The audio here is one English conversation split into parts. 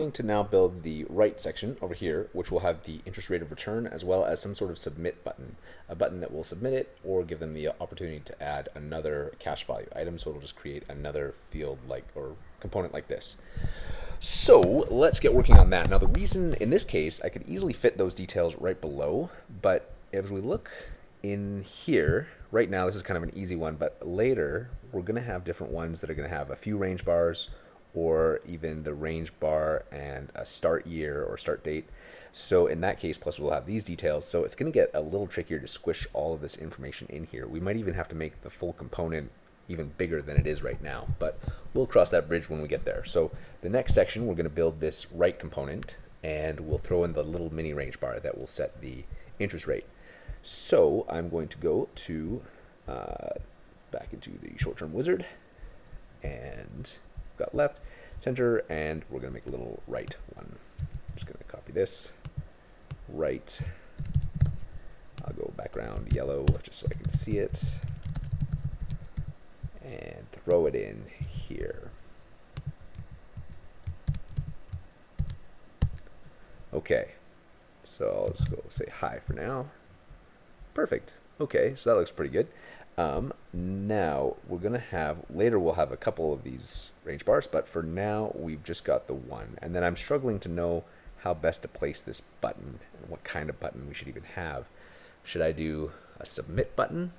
Going to now build the right section over here, which will have the interest rate of return as well as some sort of submit button, a button that will submit it or give them the opportunity to add another cash value item. So it'll just create another field like or component like this. So let's get working on that. Now the reason in this case, I could easily fit those details right below, but if we look in here, right now this is kind of an easy one, but later we're gonna have different ones that are gonna have a few range bars or even the range bar and a start year or start date. So in that case, plus we'll have these details. So it's going to get a little trickier to squish all of this information in here. We might even have to make the full component even bigger than it is right now, but we'll cross that bridge when we get there. So the next section, we're going to build this right component and we'll throw in the little mini range bar that will set the interest rate. So I'm going to go to back into the short-term wizard and got left, center, and we're going to make a little right one. I'm just going to copy this, right. I'll go background yellow just so I can see it, and throw it in here. Okay, so I'll just go say hi for now. Perfect. Okay, so that looks pretty good. Now we're gonna have, later we'll have a couple of these range bars, but for now we've just got the one. And then I'm struggling to know how best to place this button and what kind of button we should even have. Should I do a submit button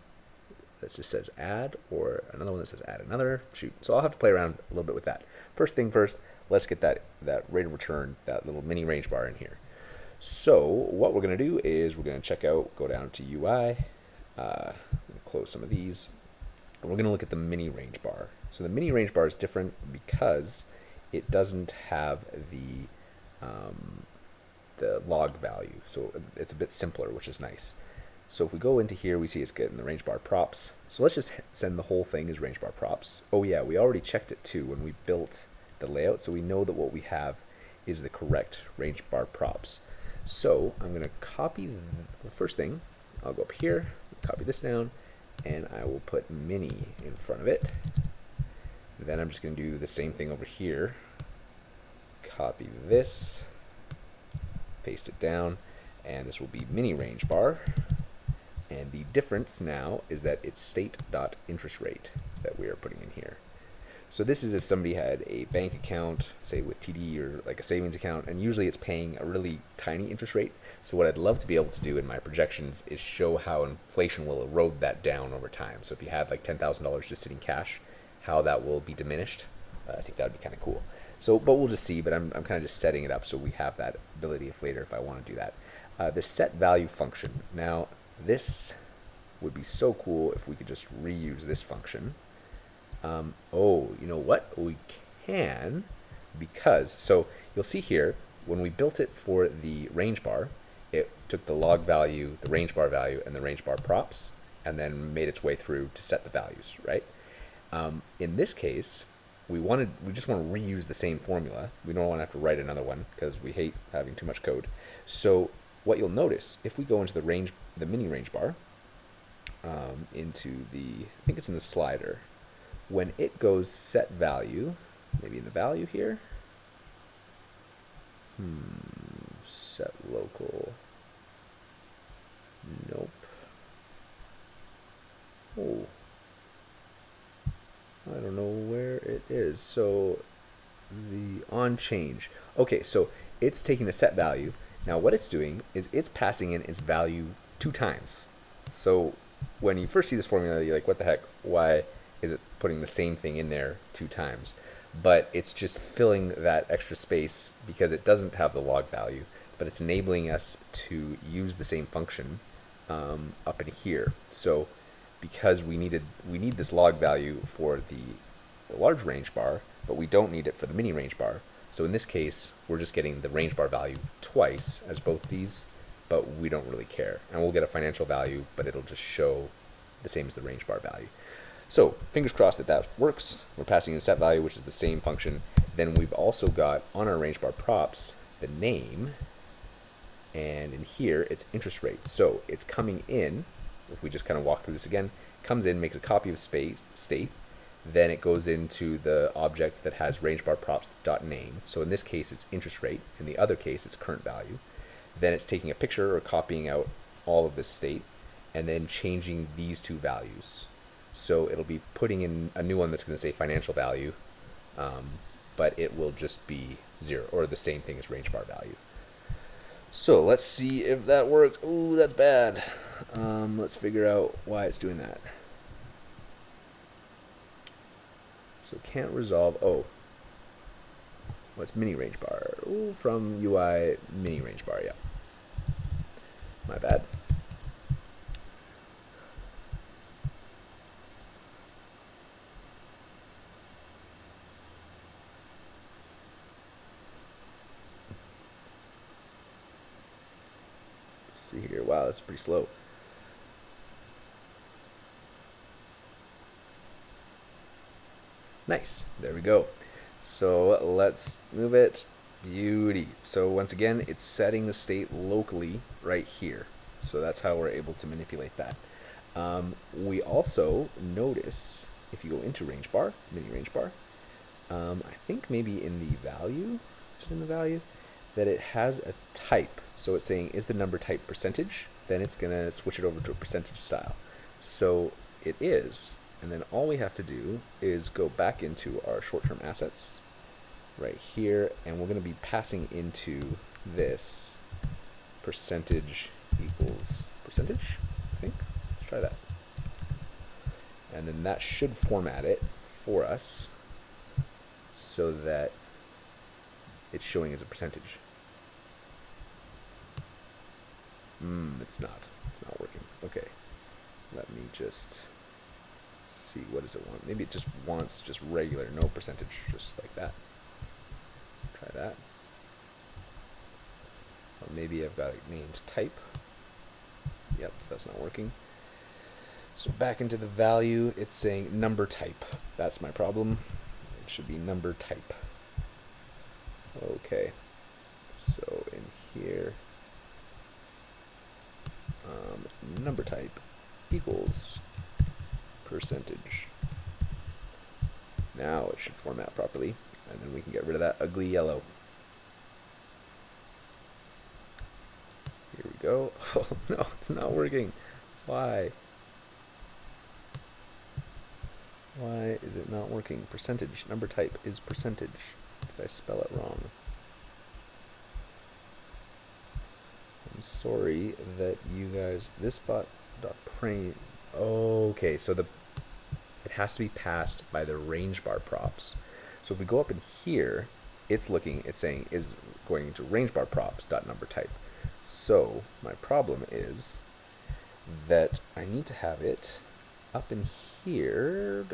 that just says add, or another one that says add another? Shoot. So I'll have to play around a little bit with that. First thing first, let's get that rate of return, that little mini range bar in here. So what we're gonna do is we're gonna check out, go down to UI, close some of these, and we're going to look at the mini range bar. So the mini range bar is different because it doesn't have the log value, so it's a bit simpler, which is nice. So if we go into here, we see it's getting the range bar props. So let's just send the whole thing as range bar props. Oh yeah, we already checked it too when we built the layout, so we know that what we have is the correct range bar props. So I'm going to copy the first thing. I'll go up here, copy this down, and I will put mini in front of it. Then I'm just going to do the same thing over here. Copy this, paste it down, and this will be mini range bar. And the difference now is that it's state.interest rate that we are putting in here. So this is if somebody had a bank account, say with TD or like a savings account, and usually it's paying a really tiny interest rate. So what I'd love to be able to do in my projections is show how inflation will erode that down over time. So if you had like $10,000 just sitting cash, how that will be diminished. I think that would be kind of cool. So, but we'll just see, but I'm kind of just setting it up so we have that ability if later if I want to do that. The set value function. Now this would be so cool if we could just reuse this function. Oh, you know what? We can, because, so you'll see here, when we built it for the range bar, it took the log value, the range bar value, and the range bar props, and then made its way through to set the values, right? In this case, we just want to reuse the same formula. We don't want to have to write another one because we hate having too much code. So what you'll notice, if we go into the mini range bar, into the, I think it's in the slider, when it goes set value, maybe in the value here, set local, nope, oh, I don't know where it is. So the on change, okay, so it's taking the set value. Now what it's doing is it's passing in its value 2 times. So when you first see this formula, you're like, what the heck, why is it putting the same thing in there 2 times? But it's just filling that extra space because it doesn't have the log value, but it's enabling us to use the same function up in here. So because we need this log value for the large range bar, but we don't need it for the mini range bar. So in this case, we're just getting the range bar value twice as both these, but we don't really care. And we'll get a financial value, but it'll just show the same as the range bar value. So fingers crossed that that works. We're passing in set value, which is the same function. Then we've also got on our range bar props, the name, and in here it's interest rate. So it's coming in, if we just kind of walk through this again, comes in, makes a copy of state, then it goes into the object that has range bar props.name. So in this case, it's interest rate. In the other case, it's current value. Then it's taking a picture or copying out all of this state and then changing these two values. So it'll be putting in a new one that's going to say financial value, but it will just be 0 or the same thing as range bar value. So let's see if that works. Ooh, that's bad. Let's figure out why it's doing that. So can't resolve. Oh, what's mini range bar? Ooh, from UI mini range bar. Yeah, my bad. Let's see here. Wow, that's pretty slow. Nice. There we go. So let's move it. Beauty. So once again, it's setting the state locally right here. So that's how we're able to manipulate that. We also notice, if you go into range bar, mini range bar, I think maybe in the value, is it in the value, that it has a type. So it's saying, is the number type percentage? Then it's going to switch it over to a percentage style. So it is. And then all we have to do is go back into our short-term assets right here, and we're going to be passing into this percentage equals percentage, I think. Let's try that. And then that should format it for us so that it's showing as a percentage. It's not. It's not working. Okay. Let me just see, what does it want? Maybe it just wants just regular, no percentage, just like that. Try that. Or maybe I've got it named type. Yep, so that's not working. So back into the value, it's saying number type. That's my problem. It should be number type. Okay. So in here, number type equals percentage. Now it should format properly, and then we can get rid of that ugly yellow. Here we go. Oh no, it's not working. Why? Why is it not working? Percentage. Number type is percentage. Did I spell it wrong? I'm sorry that you guys. This bot.print. Okay, so it has to be passed by the range bar props. So if we go up in here, it's saying is going into range bar props dot number type. So my problem is that I need to have it up in here,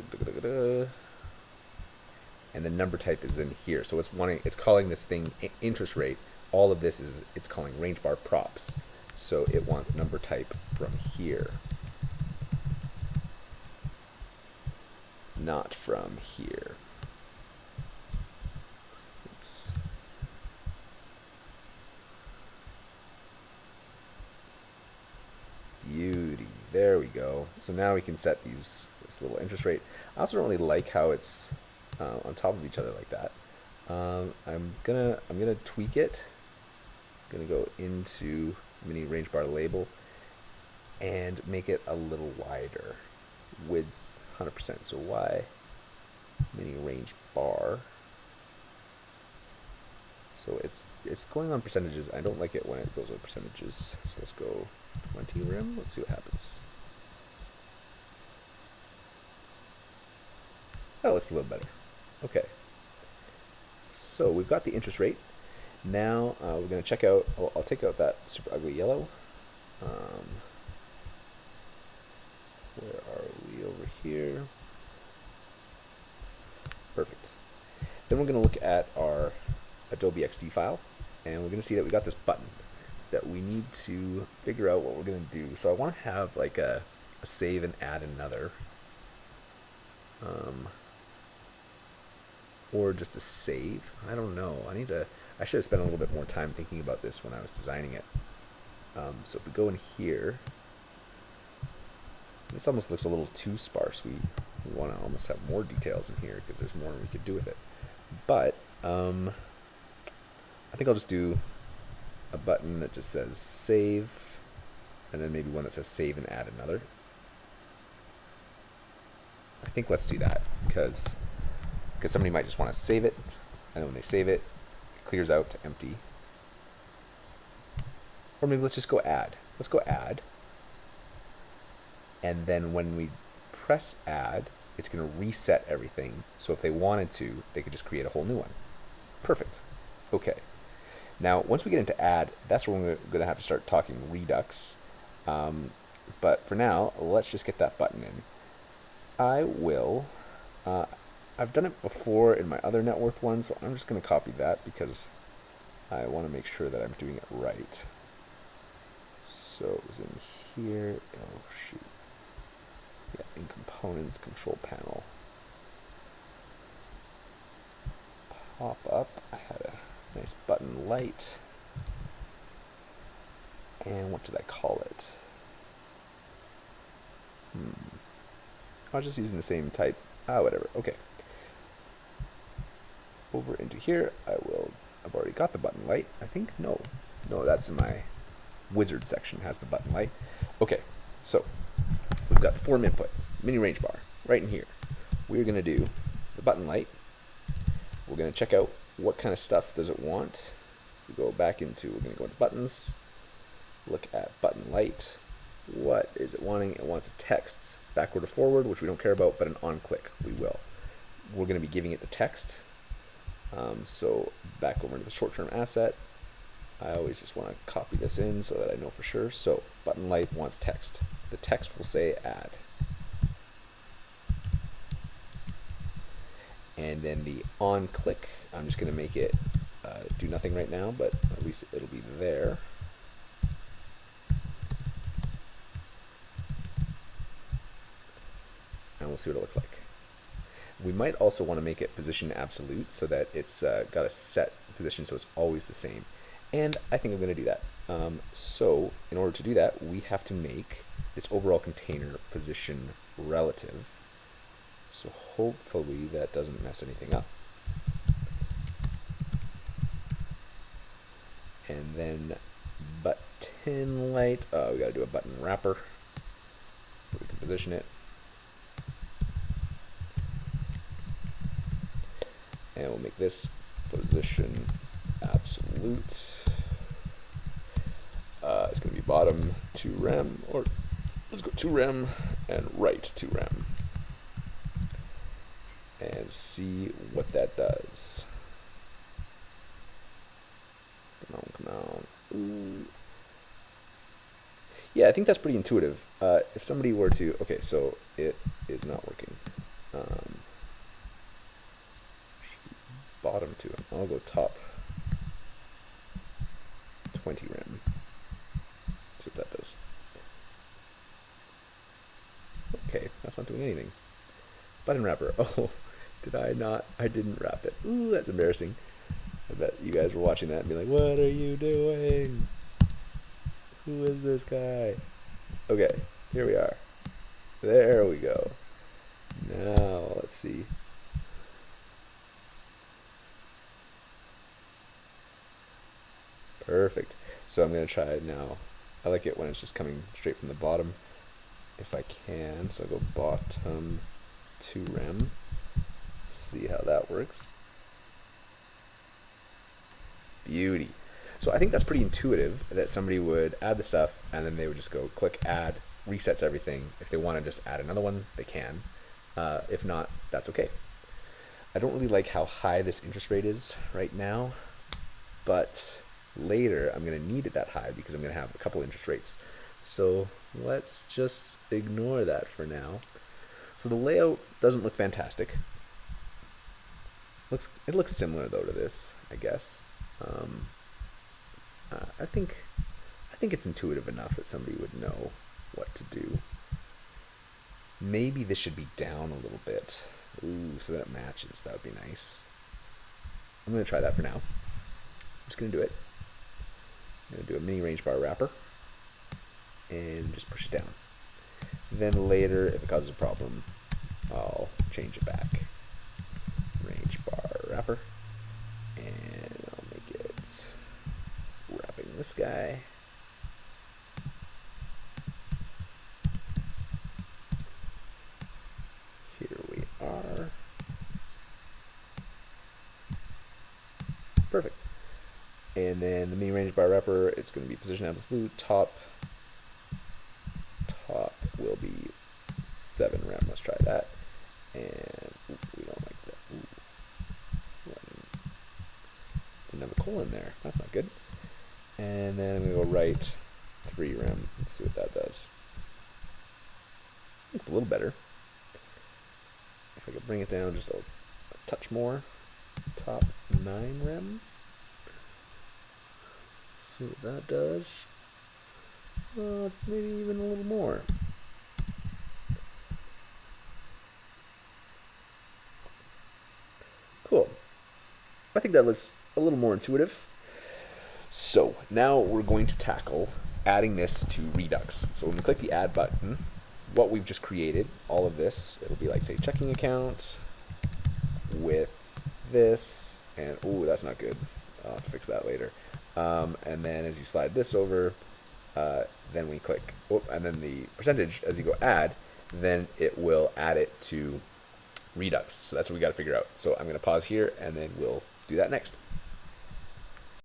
and the number type is in here. So it's calling this thing interest rate. All of this is it's calling range bar props. So it wants number type from here, not from here. Oops. Beauty. There we go. So now we can set this little interest rate. I also don't really like how it's on top of each other like that. I'm gonna tweak it. I'm gonna go into mini range bar label and make it a little wider, width 100%. So Y mini range bar. So it's going on percentages. I don't like it when it goes on percentages. So let's go 20 rim. Let's see what happens. That looks a little better. Okay. So we've got the interest rate. Now we're going to check out, I'll take out that super ugly yellow. Where are we? Over here. Perfect. Then we're going to look at our Adobe XD file, and we're going to see that we got this button that we need to figure out what we're going to do. So I want to have like a save and add another. Or just a save. I don't know. I should have spent a little bit more time thinking about this when I was designing it. So if we go in here, this almost looks a little too sparse. We We want to almost have more details in here because there's more we could do with it. But I think I'll just do a button that just says save, and then maybe one that says save and add another. I think let's do that because somebody might just want to save it, and then when they save it, it clears out to empty. Or maybe let's just go add. Let's go add. And then when we press add, it's going to reset everything. So if they wanted to, they could just create a whole new one. Perfect. Okay. Now, once we get into add, that's where we're going to have to start talking Redux. But for now, let's just get that button in. I will. I've done it before in my other net worth ones, so I'm just going to copy that because I want to make sure that I'm doing it right. So it was in here. Oh, shoot. Yeah, in components, control panel. Pop up. I had a nice button light. And what did I call it? I was just using the same type. Whatever. Okay. Over into here, I've already got the button light, I think. No, that's in my wizard section, has the button light. Okay, so we've got the form input, mini range bar, right in here. We're going to do the button light. We're going to check out what kind of stuff does it want. If we go back into, we're going to go into buttons, look at button light. What is it wanting? It wants a text backward or forward, which we don't care about, but an on click we will. We're going to be giving it the text. So back over to the short-term asset. I always just want to copy this in so that I know for sure. So button light wants text. The text will say add. And then the on click, I'm just going to make it do nothing right now, but at least it'll be there. And we'll see what it looks like. We might also want to make it position absolute so that it's got a set position so it's always the same. And I think I'm going to do that. So in order to do that, we have to make this overall container position relative. So hopefully that doesn't mess anything up. And then button light, we got to do a button wrapper so we can position it. And we'll make this position absolute. It's going to be bottom to rem, or let's go to rem and right to rem. And see what that does. Come on. Ooh. Yeah, I think that's pretty intuitive. If somebody were to, okay, so it is not working. Bottom to rem. I'll go top 20 rem. See what that does. Okay, that's not doing anything. Button wrapper. Oh, did I not? I didn't wrap it. Ooh, that's embarrassing. I bet you guys were watching that and be like, what are you doing? Who is this guy? Okay, here we are. There we go. Now, let's see. Perfect. So I'm going to try it now. I like it when it's just coming straight from the bottom, if I can. So I'll go bottom to rem. See how that works. Beauty. So I think that's pretty intuitive that somebody would add the stuff and then they would just go click add, resets everything. If they want to just add another one, they can. If not, that's okay. I don't really like how high this interest rate is right now, but later I'm going to need it that high because I'm going to have a couple interest rates. So let's just ignore that for now. So the layout doesn't look fantastic. It looks similar though to this, I guess. I think it's intuitive enough that somebody would know what to do. Maybe this should be down a little bit. Ooh, so that it matches. That would be nice. I'm going to try that for now. I'm just going to do it. I'm going to do a mini range bar wrapper and just push it down. Then later, if it causes a problem, I'll change it back. Range bar wrapper. And I'll make it wrapping this guy. Here we are. Perfect. And then the mini range bar wrapper, it's going to be position absolute. Top will be 7 rem. Let's try that. And we don't like that. Didn't have a colon there. That's not good. And then I'm going to go right 3 rem. Let's see what that does. It's a little better. If I could bring it down just a touch more. Top 9 rem. See what that does. Maybe even a little more. Cool. I think that looks a little more intuitive. So now we're going to tackle adding this to Redux. So when we click the add button, what we've just created, all of this, it'll be like, say, checking account with this, and ooh, that's not good. I'll have to fix that later. And then as you slide this over, then we click, and then the percentage, as you go add, then it will add it to Redux. So that's what we got to figure out. So I'm going to pause here, and then we'll do that next.